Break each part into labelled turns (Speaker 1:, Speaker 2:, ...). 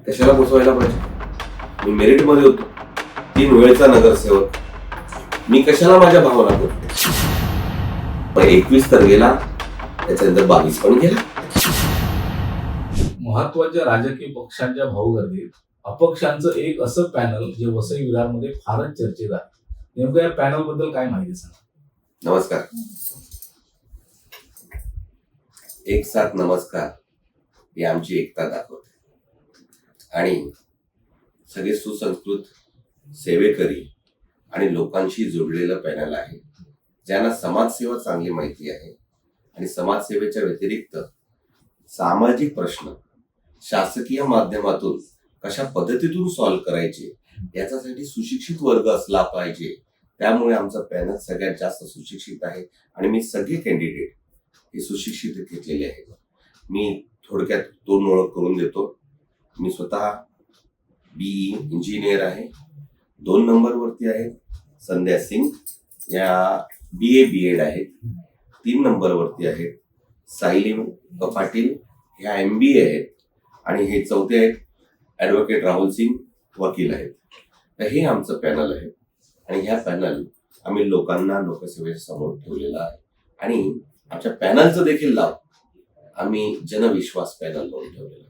Speaker 1: कशाला पोचवायला पाहिजे? मी मेरिटमध्ये होतो, 3 वेळचा नगरसेवक. मी कशाला माझ्या भावना करतो? पण 21 तर गेला, त्याच्यानंतर 22 पण गेला.
Speaker 2: महत्वाच्या राजकीय पक्षांच्या भाऊगर्दीत अपक्षांचं एक असं पॅनल जे वसई विरारमध्ये फारच चर्चेत आहे. नेमकं या पॅनल बद्दल काय माहिती सांगा?
Speaker 1: नमस्कार. एक साथ नमस्कार ही आमची एकता दाखवते आणि सगळे सुसंस्कृत सेवेकरी आणि लोकांशी जोडलेलं पॅनल आहे, ज्यांना समाजसेवा चांगली माहिती आहे आणि समाजसेवेच्या व्यतिरिक्त सामाजिक प्रश्न शासकीय माध्यमातून कशा पद्धतीतून सॉल्व्ह करायचे याच्यासाठी सुशिक्षित वर्ग असला पाहिजे. त्यामुळे आमचा पॅनल सगळ्यात जास्त सुशिक्षित आहे आणि मी सगळे कॅन्डिडेट हे सुशिक्षित घेतलेले आहेत. मी थोडक्यात 2 ओळख करून देतो. मी स्वतः BE इंजिनियर आहे. 2 नंबरवरती आहेत संध्या सिंग, या BA BEd आहेत. 3 नंबरवरती आहेत सायली पाटील, ह्या MBA आहेत. आणि हे चौथे आहेत ॲडव्होकेट राहुल सिंग, वकील आहेत. तर हे आमचं पॅनल आहे आणि ह्या पॅनल आम्ही लोकांना लोकसेवेच्या समोर ठेवलेला आहे. आणि आमच्या पॅनलचं देखील नाव आम्ही जनविश्वास पॅनल म्हणून ठेवलेलं आहे.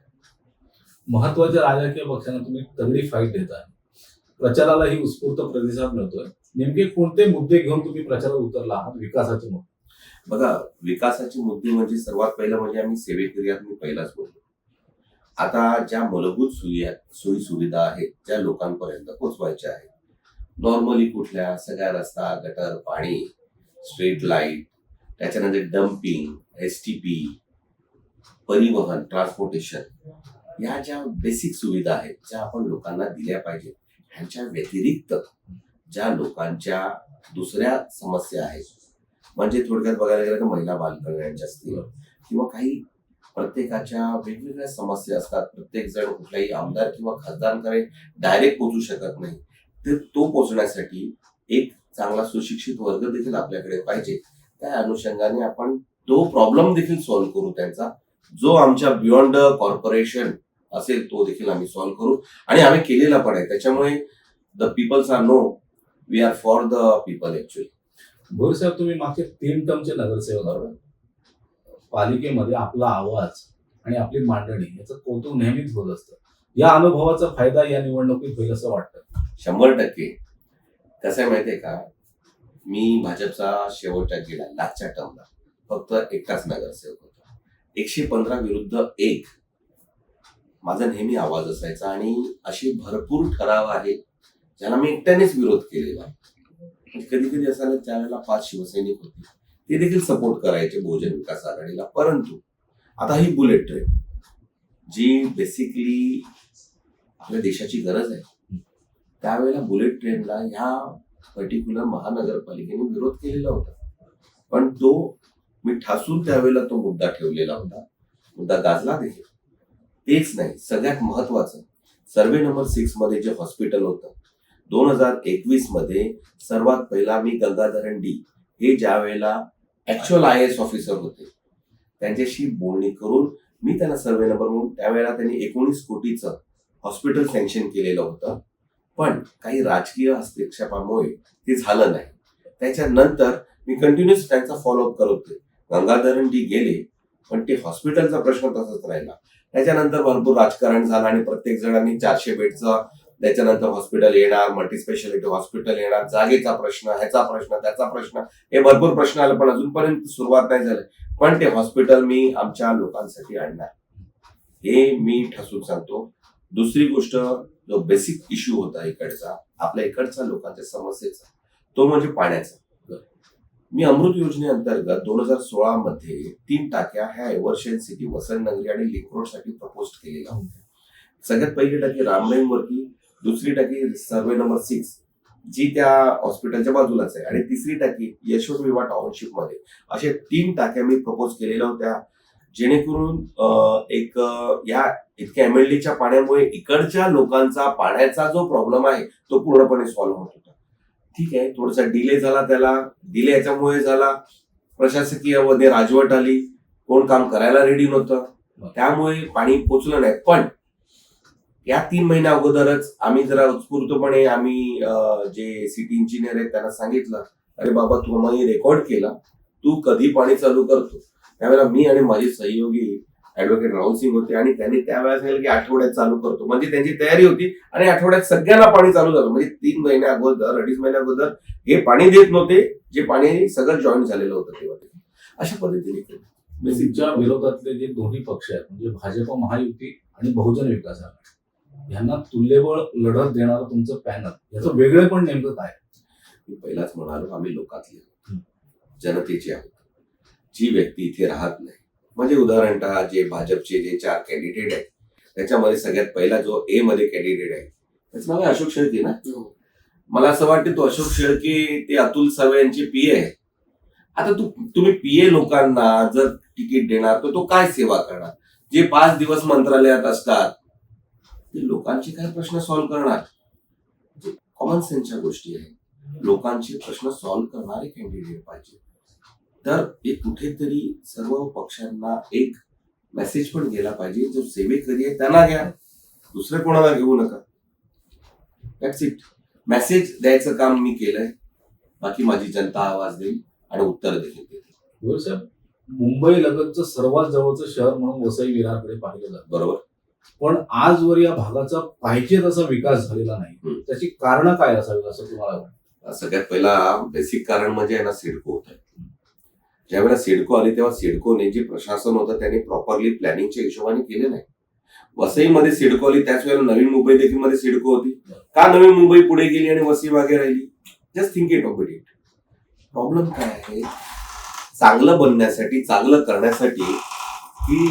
Speaker 2: महत्वाच्या राजकीय पक्षांना तुम्ही तगडी फाईट देताय, प्रचारालाही उत्स्फूर्त प्रतिसाद मिळतोय. नेमके कोणते मुद्दे घेऊन तुम्ही प्रचारात उतरला आहात? विकासाचे मुद्दे.
Speaker 1: बघा, विकासाचे मुद्दे म्हणजे सर्वात पहिलं म्हणजे आम्ही सेवेकरी मी पहिलाच बोललो. आता ज्या मूलभूत सोयी सुविधा आहेत ज्या लोकांपर्यंत पोहोचवायच्या आहेत, नॉर्मली कुठल्या सगळ्या रस्ता, गटर, पाणी, स्ट्रीट लाईट, त्याच्यानंतर डम्पिंग, STP, परिवहन, ट्रान्सपोर्टेशन, या ज्या बेसिक सुविधा आहेत ज्या आपण लोकांना दिल्या पाहिजे. ह्यांच्या व्यतिरिक्त ज्या लोकांच्या दुसऱ्या समस्या आहेत, म्हणजे थोडक्यात बघायला गेलं तर महिला बालकल्याणच्या असतील किंवा काही प्रत्येकाच्या वेगवेगळ्या समस्या असतात. प्रत्येक जण कुठल्याही आमदार किंवा खासदारांकडे डायरेक्ट पोहोचू शकत नाही. तर तो पोहोचण्यासाठी एक चांगला सुशिक्षित वर्ग देखील आपल्याकडे पाहिजे. त्या अनुषंगाने आपण तो प्रॉब्लेम देखील सॉल्व्ह करू त्यांचा, जो आमच्या बियॉन्ड कॉर्पोरेशन असेल तो देखील आम्ही सॉल्व्ह करू आणि आम्ही केलेला पण आहे. त्याच्यामुळे the peoples are no we are for the people actually.
Speaker 2: Bhoir साहेब, तुम्ही मागचे 3 टर्मचे नगरसेवक आहात. पालिकेमध्ये आपला आवाज आणि आपली मांडणी याचं कौतुक नेहमीच होत असतं. या अनुभवाचा फायदा या निवडणुकीत होईल असं वाटतं?
Speaker 1: 100%. कसं आहे माहितीये का, मी भाजपचा शेवटच्या गेला लास्टच्या टर्मला फक्त एकटाच नगरसेवक होता. 115 विरुद्ध 1 माझा नेहमी आवाज असायचा आणि असे भरपूर ठराव आहेत ज्याला मी एकट्यानेच विरोध केलेला. कधी कधी असायला त्यावेळेला 5 शिवसैनिक होते, ते देखील सपोर्ट करायचे बहुजन विकास आघाडीला. परंतु आता ही बुलेट ट्रेन जी बेसिकली आपल्या देशाची गरज आहे, त्यावेळेला बुलेट ट्रेनला ह्या पर्टिक्युलर महानगरपालिकेने विरोध केलेला होता. पण तो मी ठासून त्यावेळेला तो मुद्दा ठेवलेला होता, मुद्दा गाजला देखील. तेच नाही, सगळ्यात महत्वाचं सर्वे नंबर 6 मध्ये जे हॉस्पिटल होतं 2021 मध्ये सर्वात पहिला मी गंगाधरण डी हे ज्या वेळेला ऍक्च्युअल IAS ऑफिसर होते त्यांच्याशी बोलणी करून मी त्यांना सर्वे नंबर म्हणून त्यावेळेला त्यांनी 19 कोटीचं हॉस्पिटल सँक्शन केलेलं होतं. पण काही राजकीय हस्तक्षेपामुळे ते झालं नाही. त्याच्यानंतर मी कंटिन्युअस त्यांचा फॉलोअप करत होते. गंगाधरण डी गेले पण ते हॉस्पिटलचा प्रश्न तसाच राहिला. त्याच्यानंतर भरपूर राजकारण झालं आणि प्रत्येक जणांनी 400 बेडचं, त्याच्यानंतर हॉस्पिटल येणार, मल्टीस्पेशालिटी हॉस्पिटल येणार, जागेचा प्रश्न, ह्याचा प्रश्न, त्याचा प्रश्न, हे भरपूर प्रश्न आले पण अजूनपर्यंत सुरुवात नाही झाली. पण ते हॉस्पिटल मी आमच्या लोकांसाठी आणणार हे मी ठसून सांगतो. दुसरी गोष्ट, जो बेसिक इश्यू होता इकडचा, आपल्या इकडचा लोकांच्या समस्येचा, तो म्हणजे पाण्याचा. मी अमृत योजनेअंतर्गत 2016 मध्ये 3 टाक्या ह्या एव्हर्शन सिटी, वसंतनगरी आणि लिंक रोड साठी प्रपोज केलेल्या होत्या. सगळ्यात पहिली टाकी रामराईवरती, दुसरी टाकी सर्वे नंबर 6 जी त्या हॉस्पिटलच्या बाजूलाच आहे आणि तिसरी टाकी यशवंत विवा टाउनशिप मध्ये. अशा 3 टाक्या मी प्रपोज केलेल्या होत्या, जेणेकरून एक या इतक्या MLDच्या पाण्यामुळे इकडच्या लोकांचा पाण्याचा जो प्रॉब्लेम आहे तो पूर्णपणे सॉल्व्ह होत होता. ठीक आहे, थोडासा डिले झाला, त्याला डिले याच्यामुळे झाला, प्रशासकीय मध्ये राजवट आली, कोण काम करायला रेडी नव्हतं, त्यामुळे पाणी पोचलं नाही. पण या 3 महिन्या अगोदरच आम्ही जरा उत्स्फूर्तपणे आम्ही जे सिटी इंजिनियर आहेत त्यांना सांगितलं, अरे बाबा तू आम्ही रेकॉर्ड केला, तू कधी पाणी चालू करतो. त्यावेळेला मी आणि माझे सहयोगी ऍडव्होकेट राहुल सिंग होते आणि त्यांनी त्यावेळेला सांगितलं की आठवड्यात चालू करतो. म्हणजे त्यांची तयारी होती आणि आठवड्यात सगळ्यांना पाणी चालू झालं. म्हणजे 3 महिन्या अगोदर 2.5 महिन्या अगोदर हे पाणी देत नव्हते, जे पाणी सगळं जॉईन झालेलं होतं तेव्हा. अशा पद्धतीने केलं.
Speaker 2: तुमच्या विरोधातले जे दोन्ही पक्ष आहेत म्हणजे भाजप महायुती आणि बहुजन विकास आघाडी यांना तुल्यबळ लढत देणारं तुमचं पॅनल याचं वेगळे पण नेमकं काय?
Speaker 1: मी पहिलाच म्हणालो आम्ही लोकातले आहोत, जनतेचे आहोत. जी व्यक्ती इथे राहत नाही, म्हणजे उदाहरणतः जे भाजपचे जे 4 कॅन्डिडेट आहेत त्याच्यामध्ये सगळ्यात पहिला जो ए मध्ये कॅन्डिडेट आहे त्याचं नाव आहे अशोक शेळके ना. मला असं वाटतं तो अशोक शेळके ते अतुल सावे यांचे पीए आहे. आता तुम्ही पीए लोकांना जर तिकीट देणार तर तो काय सेवा करणार? जे 5 दिवस मंत्रालयात असतात ते लोकांचे काय प्रश्न सॉल्व्ह करणार? कॉमन सेन्सच्या गोष्टी आहेत. लोकांचे प्रश्न सॉल्व्ह करणारे कॅन्डिडेट पाहिजे. तर एक कुठेतरी सर्व पक्षांना एक मेसेज पण गेला पाहिजे, जो सेवेकरी आहे त्यांना घ्या, दुसऱ्या कोणाला घेऊ नका. That's it. मेसेज द्यायचं काम मी केलंय. बाकी माझी जनता आवाज देईल आणि उत्तर देखील देईल.
Speaker 2: गोयल साहेब, मुंबई लगतचं सर्वात जवळचं शहर म्हणून वसई विरारकडे पाहिलं जातं,
Speaker 1: बरोबर.
Speaker 2: पण आजवर या भागाचा पाहिजे तसा विकास झालेला नाही. त्याची कारणं काय असावीत असं तुम्हाला वाटतं?
Speaker 1: सगळ्यात पहिला बेसिक कारण म्हणजे ना सिडको होत आहे. ज्यावेळेला सिडको आली तेव्हा सिडकोने जे प्रशासन होतं त्याने प्रॉपरली प्लॅनिंगच्या हिशोबाने केले नाही. वसईमध्ये सिडको आली त्याच वेळेला नवी मुंबई देखील मध्ये सिडको होती. का नवी मुंबई पुढे गेली आणि वसई मागे राहिली? Just think it of it. Problem काय आहे? चांगलं बनण्यासाठी, चांगलं करण्यासाठी की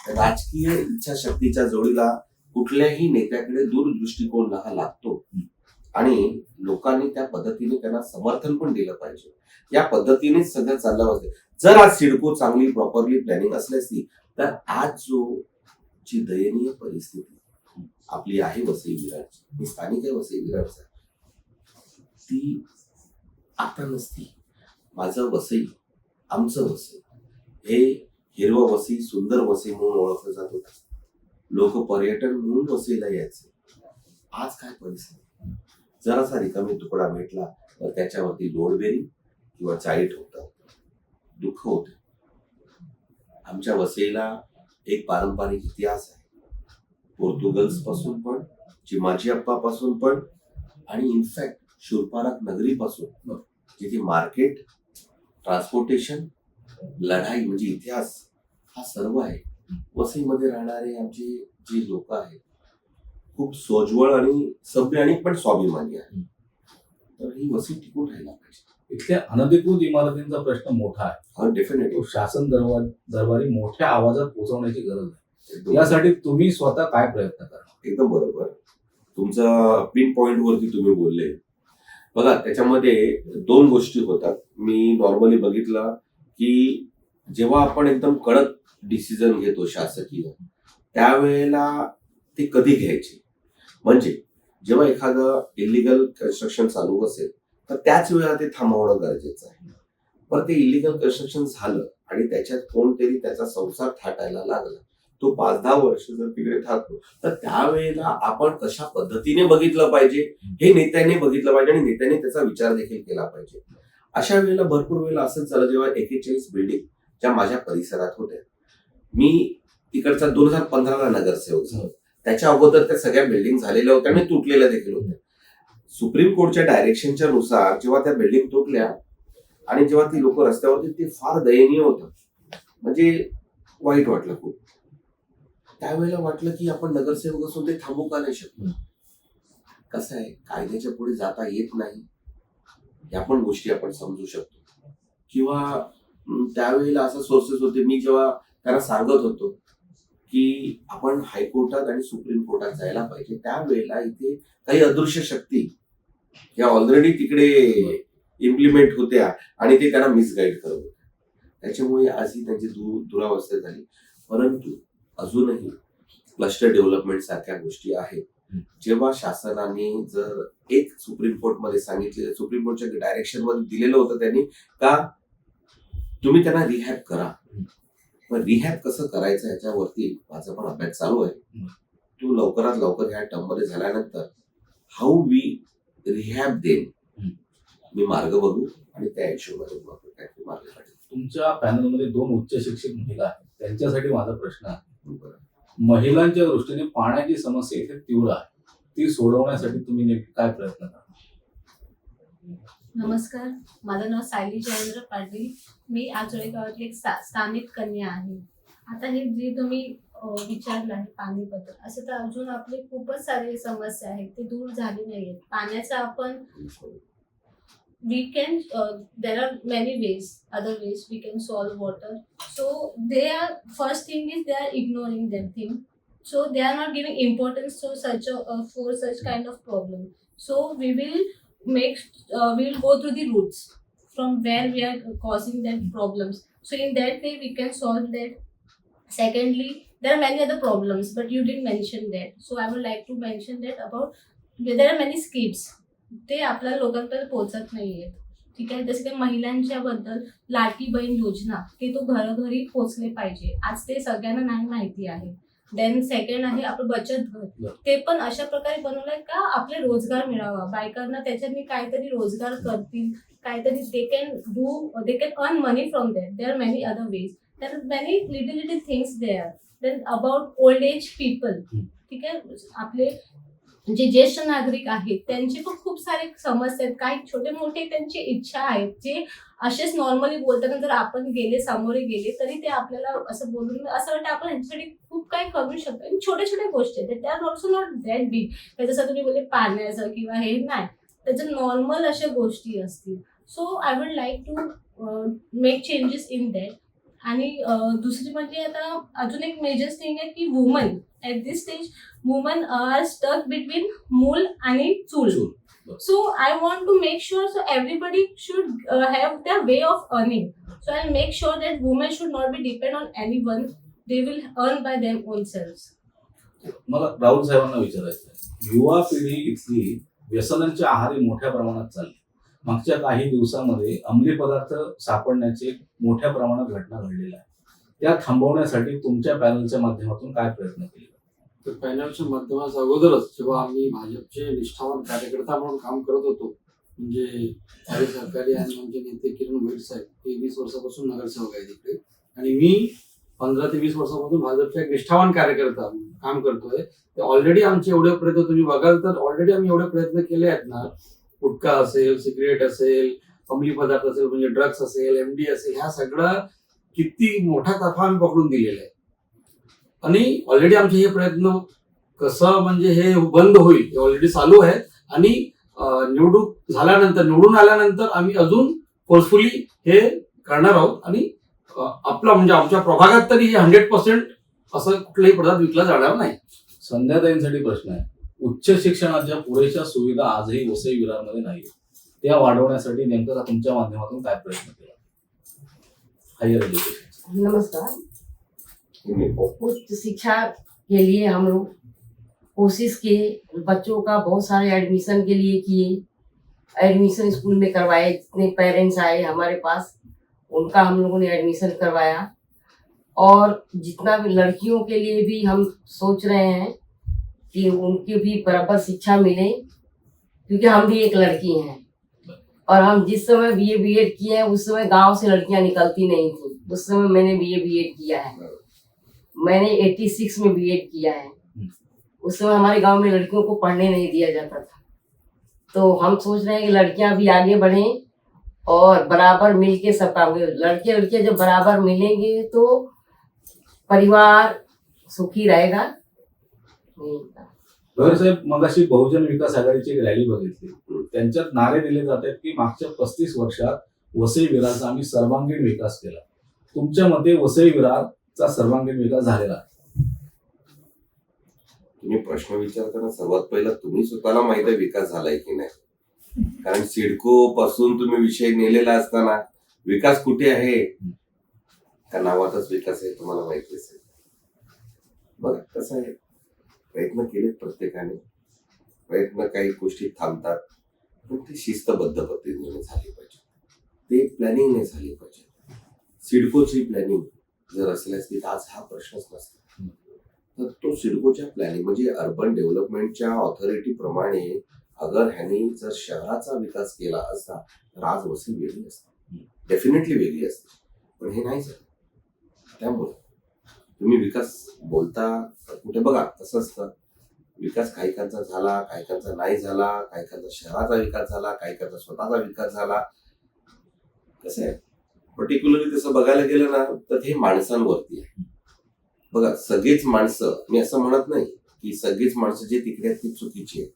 Speaker 1: राजकीय इच्छाशक्तीच्या जोडीला कुठल्याही नेत्याकडे दूरदृष्टिकोन हा लागतो आणि लोकांनी त्या पद्धतीने त्यांना समर्थन पण दिलं पाहिजे. या पद्धतीनेच सगळं चाललं असते. जर आज सिडको चांगली प्रॉपरली प्लॅनिंग असली असती तर आज जी दयनीय परिस्थिती आपली आहे वसई विरारची, मी स्थानिक आहे वसई विरारचा, ती आता नसती. माझं वसई, आमचं वसई हे हिरवं वसई, सुंदर वसई म्हणून ओळखलं जात होतं. लोक पर्यटन म्हणून वसईला यायचे. आज काय परिस्थिती? जरासा रिकामी तुकडा भेटला तर त्याच्यावरती लोडबेरी किंवा चाळी ठोकतात. दुःख होते. आमच्या वसईला एक पारंपरिक इतिहास आहे. पोर्तुगल्स पासून पण, चिमाजी अप्पा पासून पण आणि इनफॅक्ट शूरपारक नगरी पासून, जिथे मार्केट, ट्रान्सपोर्टेशन, लढाई म्हणजे इतिहास हा सर्व आहे. वसईमध्ये राहणारे आमचे जे लोक आहेत खूप सोज्वळ आणि सभ्य आणि पण स्वाभिमानी आहे. तर ही वसई टिकून राहायला पाहिजे.
Speaker 2: इथल्या अनधिकृत इमारतींचा प्रश्न मोठा आहे.
Speaker 1: हा डेफिनेटली
Speaker 2: तो शासन दरबारी मोठ्या आवाजात पोहोचवण्याची गरज आहे.
Speaker 1: एकदम
Speaker 2: यासाठी तुम्ही स्वतः काय प्रयत्न करा?
Speaker 1: एकदम बरोबर. तुमचा पिन पॉइंट वरती तुम्ही बोलले. बघा त्याच्यामध्ये 2 गोष्टी होतात. मी नॉर्मली बघितलं की जेव्हा आपण एकदम कडक डिसिजन घेतो शासकीय, त्यावेळेला ते कधी घ्यायचे? म्हणजे जेव्हा एखादं इलिगल कन्स्ट्रक्शन चालू असेल तर त्याच वेळेला ते थांबवणं गरजेचं आहे. पण ते इलिगल कन्स्ट्रक्शन झालं आणि त्याच्यात कोणतरी त्याचा संसार थाटायला लागला, तो 5-10 वर्ष जर तिकडे थाटतो तर त्यावेळेला आपण कशा पद्धतीने बघितलं पाहिजे हे नेत्यांनी बघितलं पाहिजे आणि नेत्यांनी त्याचा विचार देखील केला पाहिजे. अशा वेळेला भरपूर वेळेला असंच झालं. जेव्हा 41 बिल्डिंग ज्या माझ्या परिसरात होत्या, मी तिकडचा 2015ला नगरसेवक झालो. त्याच्या अगोदर त्या सगळ्या बिल्डिंग झालेल्या होत्या आणि तुटलेल्या देखील होत्या. सुप्रीम कोर्टच्या डायरेक्शनच्या नुसार जेव्हा त्या बिल्डिंग तुटल्या आणि जेव्हा ती लोक रस्त्यावरती, ते फार दयनीय होतं. म्हणजे वाईट वाटलं खूप. त्यावेळेला वाटलं की आपण नगरसेवक असून ते थांबू का नाही शकतो? कसं आहे, कायद्याच्या पुढे जाता येत नाही या पण गोष्टी आपण समजू शकतो. किंवा त्यावेळेला असा सोर्सेस होते, मी जेव्हा त्यांना सांगत होतो की आपण हायकोर्टात आणि सुप्रीम कोर्टात जायला पाहिजे, त्यावेळेला इथे काही अदृश्य शक्ती या ऑलरेडी तिकडे इम्प्लिमेंट होत्या आणि ते त्यांना मिसगाईड करत होते. त्याच्यामुळे आजही त्यांची दुरावस्था झाली. परंतु अजूनही क्लस्टर डेव्हलपमेंट सारख्या गोष्टी आहेत. जेव्हा शासनाने जर एक सुप्रीम कोर्टमध्ये सांगितले, सुप्रीम कोर्टच्या डायरेक्शन मध्ये दिलेलं होतं त्यांनी का तुम्ही त्यांना रिहॅब करा. पण रिहॅब कसं करायचं याच्यावरती माझा पण अभ्यास चालू आहे. तो लवकरात लवकर ह्या टर्म मध्ये झाल्यानंतर हाऊ वी रिहॅब देम, मी मार्ग बघू आणि त्या हिशोबाने बघू काय ते मार्ग काढेल.
Speaker 2: तुमच्या पॅनलमध्ये 2 उच्च शिक्षित महिला आहेत, त्यांच्यासाठी माझा प्रश्न आहे.
Speaker 1: बरं.
Speaker 2: महिलांच्या दृष्टीने पाण्याची समस्या इथे तीव्र आहे, ती सोडवण्यासाठी तुम्ही नेमके काय प्रयत्न करा?
Speaker 3: नमस्कार, माझं नाव सायली जयेंद्र पाटील. मी आचोळे गावातली एक स्थानिक कन्या आहे. आता हे जे तुम्ही विचारलं आहे पाणीबद्दल, असं तर अजून आपले खूपच सारे समस्या आहेत, ते दूर झाले नाहीयेत. पाण्याचा आपण we can there are many ways, other ways we can solve water. So they are, first thing is they are ignoring that thing, so they are not giving importance to such a for such kind of problem. So we will we will go through the roots from where we are causing that problems, so in that way we can solve that. Secondly, there are many other problems but you didn't mention that, so I would like to mention that about there are many schemes ते आपल्या लोकांपर्यंत पोहोचत नाहीयेत. ठीक आहे, जसं की महिलांच्या बद्दल लाडकी बहीण योजना, ते तो घरोघरी पोहोचले पाहिजे. आज ते सगळ्यांना नाही माहिती आहे. देन सेकंड आहे आपलं बचत गट, ते पण अशा प्रकारे बनवलंय का आपले रोजगार मिळावा, बायकांना त्याच्यानी काहीतरी रोजगार करतील, काहीतरी they can earn money from that. There are many other ways, there are many little things there. Then about old age people, ठीक आहे, आपले जे ज्येष्ठ नागरिक आहेत त्यांचे पण खूप सारे समस्या आहेत. काही छोटे मोठे त्यांची इच्छा आहेत, जे असेच नॉर्मली बोलताना जर आपण सामोरे गेले तरी ते आपल्याला असं बोलून असं वाटतं आपण ह्यांच्यासाठी खूप काही करू शकतो. आणि छोट्या छोट्या गोष्टी आहेत, त्या ऑल्सो नॉट दॅट बिग. जसं तुम्ही बोलले पाण्याचं किंवा हे नाही, त्याच्या नॉर्मल अशा गोष्टी असतील. So I would like to make changes in that. आणि दुसरी म्हणजे आता अजून एक मेजर थिंग आहे की woman at this stage, women are stuck between मूल आणि चूल. So I want to make sure so everybody should have their way of earning. So I'll make sure that women should not be depend on anyone. They will earn by them own selves.
Speaker 2: मला राहुल साहेबांना विचारायचं आहे, युवा पिढी इथली व्यसनांच्या आहारी मोठ्या प्रमाणात चालली. मागच्या काही दिवसामध्ये अंमली पदार्थ सापडण्याची मोठ्या प्रमाणात घटना घडलेल्या आहे. त्या थांबवण्यासाठी तुमच्या पॅनलच्या माध्यमातून काय प्रयत्न केले?
Speaker 4: तर पॅनलच्या माध्यमाच्या अगोदरच जेव्हा आम्ही भाजपचे निष्ठावान कार्यकर्ता म्हणून काम करत होतो, म्हणजे काही सरकारी आणि आमचे नेते किरण वैद साहेब हे 20 वर्षापासून नगरसेवक आहेत तिकडे, आणि मी 15 ते 20 वर्षापासून भाजपचा एक निष्ठावान कार्यकर्ता काम करतोय. ते ऑलरेडी आमचे एवढे प्रयत्न तुम्ही बघाल तर ऑलरेडी आम्ही एवढे प्रयत्न केले आहेत ना, गुटखा असेल, सिगरेट असेल, अंमली पदार्थ असेल, म्हणजे ड्रग्स असेल, MD असेल, ह्या सगळं किती मोठा तफा आम्ही पकडून दिलेला आहे. आणि ऑलरेडी आमचे हे प्रयत्न कसं म्हणजे हे बंद होईल हे ऑलरेडी चालू आहे. आणि निवडून आल्यानंतर आम्ही अजून फोर्सफुली हे करणार आहोत. आणि आपला म्हणजे आमच्या प्रभागात तरी हे 100% असं कुठलाही पदार्थ विकला जाणार नाही.
Speaker 2: संध्याताईंसाठी प्रश्न आहे, उच्च शिक्षणाच्या पुरेशा सुविधा आजही वसई विरारमध्ये नाही, त्या वाढवण्यासाठी नेमकं तुमच्या माध्यमातून काय प्रयत्न केला? Higher education.
Speaker 5: नमस्कार. उच्च शिक्षा के लिए हम लोग कोशिश किए, बच्चों का बहुत सारे एडमिशन के लिए किए, एडमिशन स्कूल में करवाए. जितने पेरेंट्स आए हमारे पास उनका हम लोगों ने एडमिशन करवाया. और जितना भी लड़कियों के लिए भी हम सोच रहे हैं कि उनकी भी बराबर शिक्षा मिले, क्योंकि हम भी एक लड़की हैं. और हम जिस समय BA B.Ed किए हैं उस समय गांव से लड़कियां निकलती नहीं थी. उस समय मैंने BA B.Ed किया है. मैंने 86 में B.Ed किया है. उस समय हमारे गांव में लड़कियों को पढ़ने नहीं दिया जाता था. तो हम सोच रहे हैं कि लड़कियां भी आगे बढ़ें और बराबर मिलके सब काम करें. लड़कियां जब बराबर मिलेंगे तो परिवार सुखी रहेगा.
Speaker 2: भैर साहेब, मगाशी बहुजन विकास आघाडीची एक रॅली बघितली, त्यांच्यात नारे दिले जात आहेत की मागच्या 35 वर्षात वसई विरारचा आम्ही सर्वांगीण विकास केला. तुमच्या मते वसई विरारचा सर्वांगीण विकास झालेला?
Speaker 1: तुम्ही प्रश्न विचारताना सर्वात पहिला तुम्ही स्वतःला माहित आहे विकास झालाय की नाही. कारण सिडको पासून तुम्ही विषय नेलेला असताना विकास कुठे आहे का नावातच विकास आहे तुम्हाला माहिती असेल. बघा कसं आहे, प्रयत्न केले प्रत्येकाने, प्रयत्न काही गोष्टी थांबतात पण ते शिस्तबद्ध पद्धतीने झाली पाहिजे, ते प्लॅनिंगने झाली पाहिजे. सिडकोची प्लॅनिंग जर असली असती तर आज हा प्रश्नच नसता. तर तो सिडकोच्या प्लॅनिंग म्हणजे अर्बन डेव्हलपमेंटच्या ऑथॉरिटी प्रमाणे अगर ह्यांनी जर शहराचा विकास केला असता तर आज वसई वेगळी असते, डेफिनेटली वेगळी असते. पण हे नाही झालं. त्यामुळे तुम्ही विकास बोलता कुठे बघा कसं असतं, विकास काहीकांचा झाला, काहीकांचा नाही झाला, काहीकांचा शहराचा विकास झाला, काहीकांचा स्वतःचा विकास झाला. कसं आहे पर्टिक्युलरली तसं बघायला गेलं ना तर हे माणसांवरती आहे. बघा सगळीच माणसं, मी असं म्हणत नाही की सगळीच माणसं जे तिकडे आहेत ती चुकीची आहेत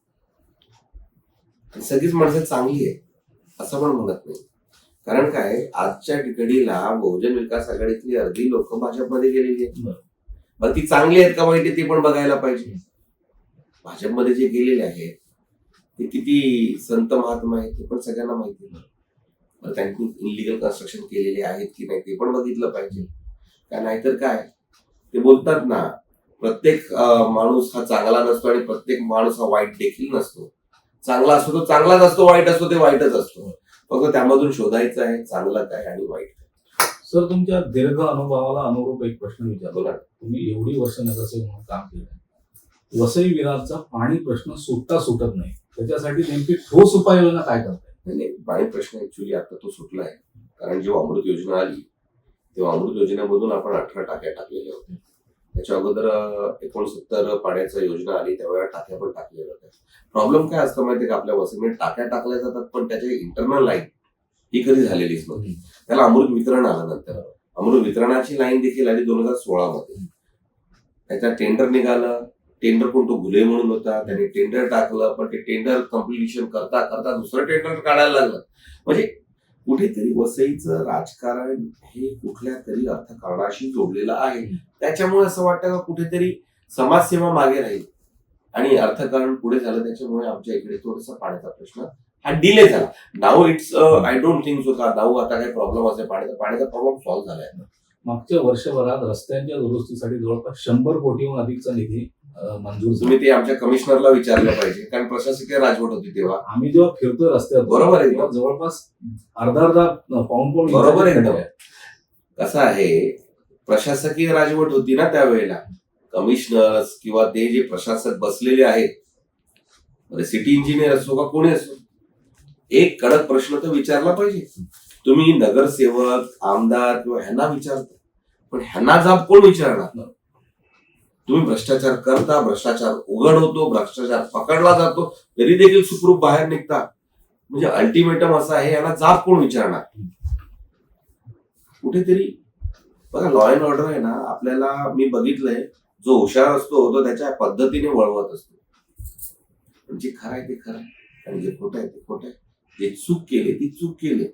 Speaker 1: आणि सगळीच माणसं चांगली आहेत असं पण म्हणत नाही. कारण काय आजच्या घडीला बहुजन विकास आघाडीतली अर्धी लोक भाजपमध्ये गेलेली आहेत. मग ती चांगली आहेत का वाईट आहे ते पण बघायला पाहिजे. भाजपमध्ये जे गेलेले आहेत ते किती संत महात्मा आहेत ते पण सगळ्यांना माहिती आहे. मग त्यांनी इनलिगल कन्स्ट्रक्शन केलेले आहेत की नाही ते पण बघितलं पाहिजे. का नाहीतर काय ते बोलतात ना प्रत्येक माणूस हा चांगला नसतो आणि प्रत्येक माणूस हा वाईट देखील नसतो. चांगला असतो तो चांगलाच असतो, वाईट असतो ते वाईटच असतो. फक्त त्यामधून शोधायचं आहे चांगलं काय आणि वाईट काय.
Speaker 2: सर तुमच्या दीर्घ अनुभवाला अनुरूप एक प्रश्न विचारतो.
Speaker 1: बोला.
Speaker 2: तुम्ही एवढी वर्ष नगरसेवक म्हणून काम केलं, वसई विरारचा पाणी प्रश्न सुटत नाही, त्याच्यासाठी नेमकी ठोस उपाययोजना काय करताय?
Speaker 1: नाही पाणी प्रश्न ऍक्च्युली आता तो सुटला आहे. कारण जेव्हा अमृत योजना आली तेव्हा अमृत योजनेमधून आपण 18 टाक्या टाकलेल्या होत्या. त्याच्या अगोदर 69 पाण्याच्या योजना आली त्यावेळेला टाक्या पण टाकलेल्या होत्या. प्रॉब्लेम काय असतं माहितीये का आपल्या वसईमध्ये टाक्या टाकल्या जातात पण त्याची इंटरनल लाईन ही कधी झालेलीच नव्हती. त्याला अमृत वितरण आलं नंतर. अमृत वितरणाची लाईन देखील आली 2016 मध्ये. त्याचा टेंडर निघालं. टेंडर कोण तो घुले म्हणून होता, त्याने टेंडर टाकलं पण ते टेंडर कम्प्लिशन करता करता दुसरं टेंडर काढायला लागलं. म्हणजे कुठेतरी वसईचं राजकारण हे कुठल्या तरी अर्थकारणाशी जोडलेलं आहे. त्याच्यामुळे असं वाटतं का कुठेतरी समाजसेवा मागे राहील आणि अर्थकारण पुढे झालं. त्याच्यामुळे आमच्या इकडे थोडासा पाण्याचा प्रश्न हा डिले झाला. Now it's I don't think so का नाऊ आता काही प्रॉब्लेम असेल पाण्याचा प्रॉब्लेम सॉल्व्ह झालाय.
Speaker 2: मागच्या वर्षभरात रस्त्यांच्या दुरुस्तीसाठी जवळपास 100 कोटीहून अधिकचा निधी मंजूर झाला.
Speaker 1: तुम्ही ते आमच्या कमिशनरला विचारलं पाहिजे कारण प्रशासकीय राजवट होती तेव्हा.
Speaker 2: आम्ही जेव्हा फिरतोय रस्त्यावर
Speaker 1: बरोबर आहे.
Speaker 2: तेव्हा जवळपास अर्धा पाऊण
Speaker 1: बरोबर आहे. कसं आहे प्रशासकीय राजवट होती ना त्यावेळेला. कमिशनर्स किंवा ते जे प्रशासक बसलेले आहेत सिटी इंजिनियर असो का कोणी असो एक कडक प्रश्न तर विचारला पाहिजे. तुम्ही नगरसेवक आमदार किंवा ह्यांना विचारता पण ह्यांना जाब कोण विचारणार? तुम्ही भ्रष्टाचार करता, भ्रष्टाचार उघड होतो, भ्रष्टाचार पकडला जातो तरी देखील सुखरूप बाहेर निघता. म्हणजे अल्टिमेटम असं आहे यांना जाब कोण विचारणार? कुठेतरी बघा लॉ अँड ऑर्डर आहे ना आपल्याला मी बघितलंय जो हुशार असतो तो त्याच्या पद्धतीने वळवत असतो. पण जे खरं आहे ते खरं आहे आणि जे खोटं आहे ते खोटं आहे. जे चूक केले ती चूक केली,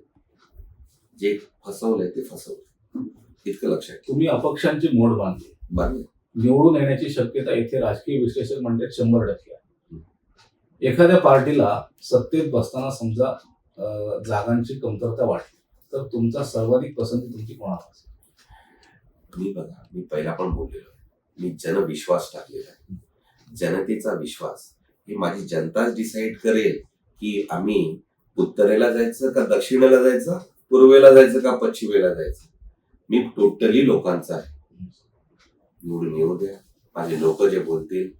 Speaker 1: जे फसवलंय ते फसवलं, इतकं लक्षात ठेवा.
Speaker 2: तुम्ही अपक्षांची मोड बांधली,
Speaker 1: बांधले.
Speaker 2: निवडून येण्याची शक्यता येथे राजकीय विश्लेषक म्हणतात 100% आहे. एखाद्या पार्टीला सत्तेत बसताना समजा जागांची कमतरता वाटली तर तुमचा सर्वाधिक पसंती तुमची कोणाला असेल?
Speaker 1: मी बघा मी पहिला पण बोललेलो मी जनविश्वास टाकलेला आहे. जनतेचा विश्वास हे माझी जनताच डिसाईड करेल की आम्ही उत्तरेला जायचं का दक्षिणेला जायचं, पूर्वेला जायचं का पश्चिमेला जायचं. मी टोटली लोकांचा आहे. निवडून येऊ द्या, माझे लोक जे बोलतील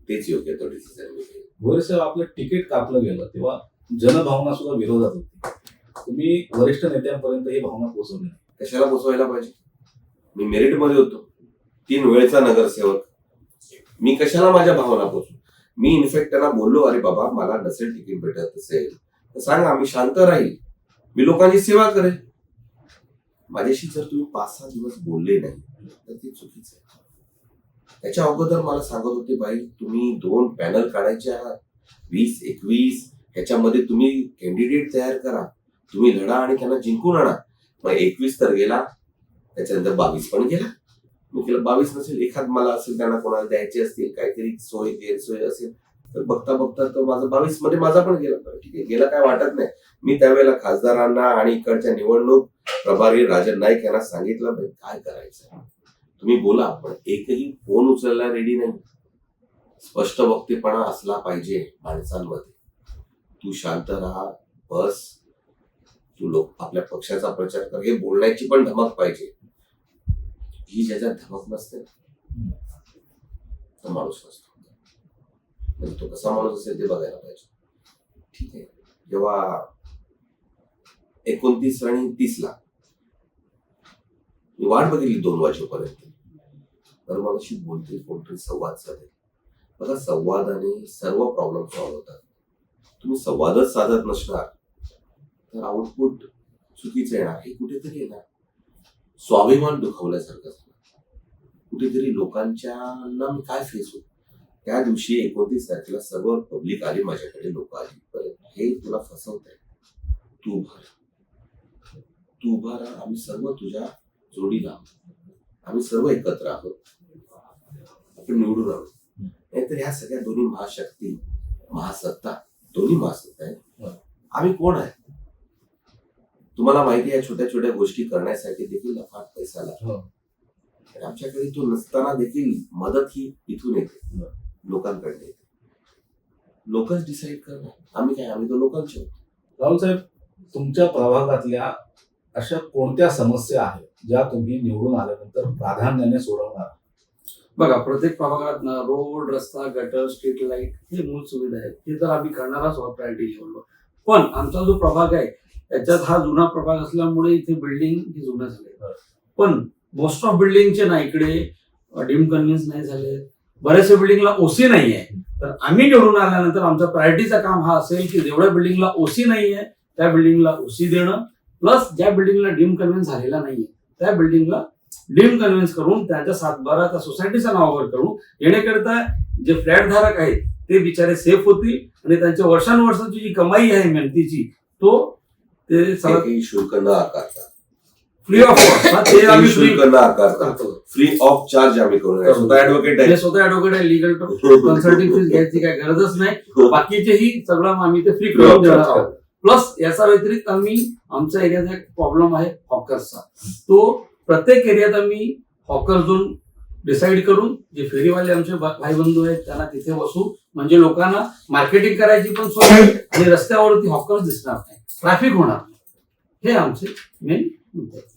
Speaker 1: तेच योग्य तो डिसिजन मी घेईन.
Speaker 2: भोईर आपलं तिकीट कापलं गेलं तेव्हा जनभावना सुद्धा विरोधात होती. तुम्ही वरिष्ठ नेत्यांपर्यंत ही भावना पोहोचवली नाही.
Speaker 1: कशाला पोचवायला पाहिजे? मी मेरिटमध्ये होतो, 3 वेळचा नगरसेवक. मी कशाला माझ्या भावना पोचू? मी इनफॅक्ट त्यांना बोललो अरे बाबा मला नसेल तिकीट भेटत असेल तर सांगा, मी शांत राहील, मी लोकांची सेवा करेल. माझ्याशी जर तुम्ही 5-6 दिवस बोलले नाही तर ते चुकीचं आहे. त्याच्या अगोदर मला सांगत होते बाई तुम्ही 2 पॅनल काढायचे आहात, 20-21 ह्याच्यामध्ये तुम्ही कॅन्डिडेट तयार करा, तुम्ही लढा आणि त्यांना जिंकून आणा. मग 21 तर गेला, त्याच्यानंतर 22 पण गेला. मी केलं 22 नसेल एखाद मला असेल त्यांना कोणाला द्यायचे असतील काहीतरी सोय गैरसोय असेल तर बघता बघता तो माझा 22 मध्ये माझा पण गेला. ठीक आहे गेला काय वाटत नाही. मी त्यावेळेला खासदारांना आणि इकडच्या निवडणूक प्रभारी राजन नाईक यांना सांगितलं भाई काय करायचं तुम्ही बोला, पण एकही फोन उचलायला रेडी नाही. स्पष्ट वक्तेपणा असला पाहिजे माणसांमध्ये. तू शांत राहा, बस, तू लोक आपल्या पक्षाचा प्रचार कर, हे बोलण्याची पण धमक पाहिजे. ही ज्याच्यात धमक नसते तो माणूस नसतो. म्हणजे तो कसा माणूस असेल ते बघायला पाहिजे. ठीक आहे. जेव्हा 29 आणि 30ला मी वाट बघितली 2 वाजेपर्यंत, तर मलाशी बोलतील कोणतरी संवाद साधेल. बघा, संवादाने सर्व प्रॉब्लेम सॉल्व्ह होतात. तुम्ही संवादच साधत नसणार तर आउटपुट चुकीचं येणार. हे कुठेतरी येणार. स्वाभिमान दुखावल्यासारखं झालं. कुठेतरी लोकांच्या मी काय फेस होत. त्या दिवशी 29 तारखेला सर्व पब्लिक आली माझ्याकडे, लोक आली, परत हे तुला फसवत आहे, तू उभा राहा, आम्ही सर्व तुझ्या जोडीला आहोत, आम्ही सर्व एकत्र आहोत, आपण निवडून आहोत. नाहीतर ह्या सगळ्या दोन्ही महाशक्ती, महासत्ता, दोन्ही महासत्ता आहेत. आम्ही कोण आहे तुम्हाला माहिती आहे. छोट्या छोट्या गोष्टी करण्यासाठी देखील अफाट पैसा लागतो. आमच्याकडे तो नसताना देखील मदत ही इथून येते, लोकांकडे येते. लोकच डिसाईड करणार. आम्ही काय, आम्ही तो लोकांचे आहोत.
Speaker 2: राहुल साहेब, तुमच्या प्रभागातल्या अशा कोणत्या समस्या आहेत ज्या तुम्ही निवडून आल्यानंतर प्राधान्याने सोडवणार?
Speaker 4: बघा, प्रत्येक प्रभागात ना रोड, रस्ता, गटर, स्ट्रीट लाईट हे मूळ सुविधा आहेत. हे तर आम्ही करणारच आहोत प्रायोरिटी लेवलवर. पण आमचा जो प्रभाग आहे त्याच्यात हा जुना प्रभाग असल्यामुळे इथे बिल्डिंग ही जुन्या झाले. पण मोस्ट ऑफ बिल्डिंगचे ना इकडे डीम कन्व्हिन्स नाही झाले. बऱ्याचशा बिल्डिंगला ओसी नाही आहे. तर आम्ही निवडून आल्यानंतर आमचा प्रायोरिटीचा काम हा असेल की जेवढ्या बिल्डिंगला ओसी नाही आहे त्या बिल्डिंगला ओसी देणं, प्लस ज्या बिल्डिंगला डीम कन्व्हिन्स झालेला नाहीये त्या बिल्डिंगला डीम कन्व्हिन्स करून त्यांच्या 7/12 त्या सोसायटीच्या नावावर करून येण्याकरिता जे फ्लॅट धारक आहेत ते बिचारे सेफ होतील आणि त्यांच्या वर्षानुवर्षाची जी कमाई आहे मेहनतीची ते
Speaker 1: काही शुल्क न आकारता,
Speaker 4: फ्री ऑफ कॉस्ट ते आम्ही फ्री
Speaker 1: शुल्क न आकारता फ्री ऑफ चार्ज आम्ही करून. स्वतः ऍडव्होकेट आहे,
Speaker 4: स्वतः ऍडव्होकेट आहे, लीगल कन्सल्टिंग फीस घ्यायची काही गरजच नाही. बाकीचेही सगळं आम्ही ते फ्री करून देणार आहोत. प्लस याचा व्यतिरिक्त आम्ही आमच्या एरियात एक प्रॉब्लेम आहे हॉकर्सचा. तो प्रत्येक एरियात आम्ही हॉकर झोन डिसाईड करून जे फेरीवाले आमचे भाई बंधू आहेत त्यांना तिथे बसू, म्हणजे लोकांना मार्केटिंग करायची पण सोय आणि रस्त्यावरती हॉकर्स दिसणार नाही, ट्रॅफिक होणार नाही. हे आमचे मेन मुद्दे आहेत.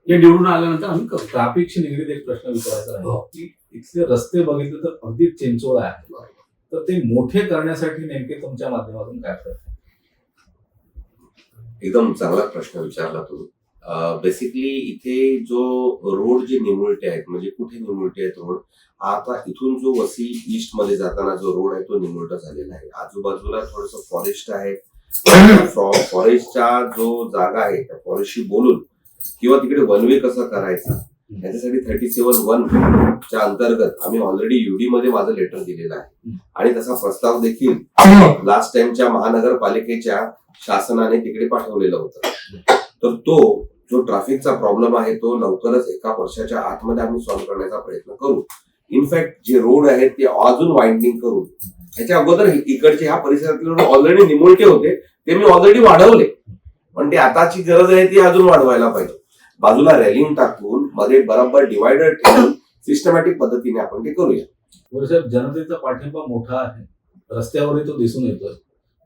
Speaker 4: हे निवडून आल्यानंतर आम्ही करू.
Speaker 2: ट्रॅफिकशी निगडीत एक प्रश्न विचारायचा आहे की इथले रस्ते बघितले तर अगदी चिंचोळा आहे, तर ते मोठे करण्यासाठी नेमके तुमच्या माध्यमातून काय प्रयत्न?
Speaker 1: एकदम चांगला प्रश्न विचारला तू. बेसिकली इथे जो रोड जे निमुळते आहेत, म्हणजे कुठे निमुळते आहेत रोड, आता इथून जो वसी ईस्ट मध्ये जाताना जो रोड आहे तो निमुळता झालेला आहे. आजूबाजूला थोडस फॉरेस्ट आहे. फॉरेस्टच्या जो जागा आहे त्या फॉरेस्टशी बोलून किंवा तिकडे वन वे कसं करायचा याच्यासाठी 37(1) च्या अंतर्गत आम्ही ऑलरेडी युडी मध्ये माझं लेटर दिलेलं आहे आणि तसा प्रस्ताव देखील लास्ट टाइमच्या महानगरपालिकेच्या शासनाने तिकडे पाठवलेलं होतं. तर तो जो ट्रॅफिकचा प्रॉब्लेम आहे तो लवकरच 1 वर्षाच्या आतमध्ये आम्ही सॉल्व्ह करण्याचा प्रयत्न करू. इनफॅक्ट जे रोड आहेत ते अजून वाइंडिंग करून, ह्याच्या अगोदर इकडचे ह्या परिसरातले रोड ऑलरेडी निमुळते होते ते मी ऑलरेडी वाढवले, पण ती आताची गरज आहे ती अजून वाढवायला पाहिजे. बाजूला रेलिंग टाकून मध्ये बरोबर डिवायडर ठेवून सिस्टमॅटिक पद्धतीने आपण ते करूया.
Speaker 2: साहेब, जनतेचा पाठिंबा मोठा आहे, रस्त्यावरही तो दिसून येतोय.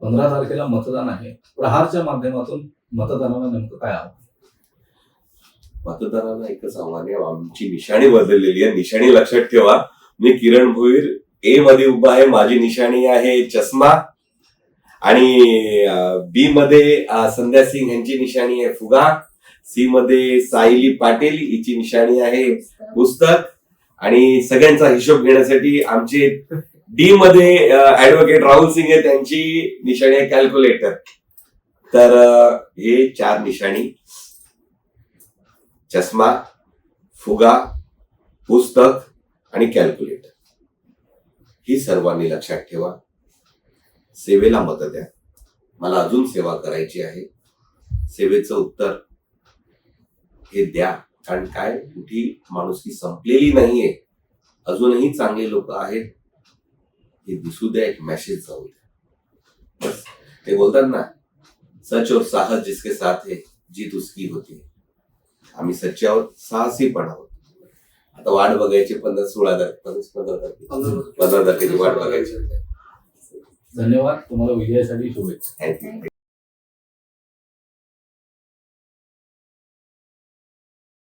Speaker 2: 15 तारखेला मतदान आहे. प्रहारच्या माध्यमातून मतदानाला नेमकं काय आव्हान?
Speaker 1: मतदारांना एकच आव्हान आहे, आमची निशाणी बदललेली आहे. निशाणी लक्षात ठेवा. मी किरण भोईर ए मध्ये उभा आहे. माझी निशाणी आहे चष्मा आणि बी मध्ये संध्या सिंग यांची निशाणी आहे फुगा. सी मध्ये सायली पाटील हिची निशाणी आहे पुस्तक आणि सगळ्यांचा हिशोब घेण्यासाठी आमचे डी मध्ये ऍडव्होकेट राहुल सिंग आहे, त्यांची निशाणी आहे कॅल्क्युलेटर. तर हे 4 निशाणी, चष्मा, फुगा, पुस्तक आणि कॅल्क्युलेटर, ही सर्वांनी लक्षात ठेवा. सेवेला मत द्या. मला अजून सेवा करायची आहे. सेवेचं उत्तर हे द्या. कारण काय, कुठे माणुसकी संपलेली नाहीये, अजूनही चांगले लोक आहेत, हे दिसू द्या. एक मेसेज जाऊ द्या. बस. ते बोलतात ना, सच और साहस जिसके साथ है जीत उसकी होती है. आम्ही सच्चे आहोत, साहसी पण आहोत. आता वाट बघायची 15 तारखेची वाट बघायची.
Speaker 2: धन्यवाद. तुम्हाला विजयासाठी शुभेच्छा.
Speaker 1: थँक्यू.